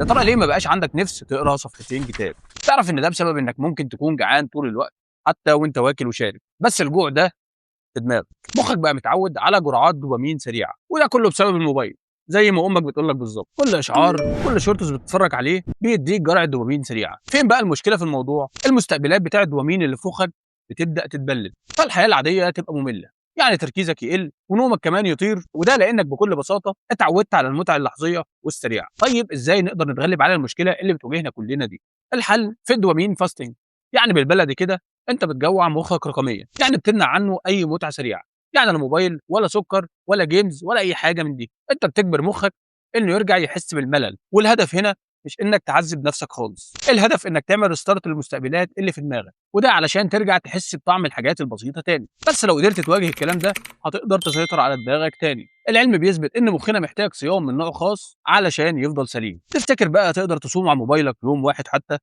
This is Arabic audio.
يا ترى ليه ما بقاش عندك نفس تقرا صفحتين كتاب؟ تعرف ان ده بسبب انك ممكن تكون جعان طول الوقت حتى وانت واكل وشارب، بس الجوع ده في دماغك. مخك بقى متعود على جرعات دوبامين سريعه، وده كله بسبب الموبايل. زي ما امك بتقول لك بالظبط، كل اشعار كل شورتس بتتفرج عليه بيديك جرعه دوبامين سريعه. فين بقى المشكله في الموضوع؟ المستقبلات بتاع الدوبامين اللي في مخك بتبدا تتبلد، فالحياه العاديه تبقى ممله، يعني تركيزك يقل ونومك كمان يطير، وده لانك بكل بساطه اتعودت على المتعه اللحظيه والسريعه. طيب ازاي نقدر نتغلب على المشكله اللي بتواجهنا كلنا دي؟ الحل في الدوبامين فاستنج، يعني بالبلدي كده انت بتجوع مخك رقميا، يعني بتمنع عنه اي متعه سريعه، يعني لا موبايل ولا سكر ولا جيمز ولا اي حاجه من دي. انت بتجبر مخك انه يرجع يحس بالملل، والهدف هنا مش انك تعذب نفسك خالص، الهدف انك تعمل ريستارت للمستقبلات اللي في دماغك، وده علشان ترجع تحس بطعم الحاجات البسيطه تاني. بس لو قدرت تواجه الكلام ده هتقدر تسيطر على دماغك تاني. العلم بيثبت ان مخنا محتاج صيام من نوع خاص علشان يفضل سليم. تفتكر بقى تقدر تصوم على موبايلك يوم واحد حتى؟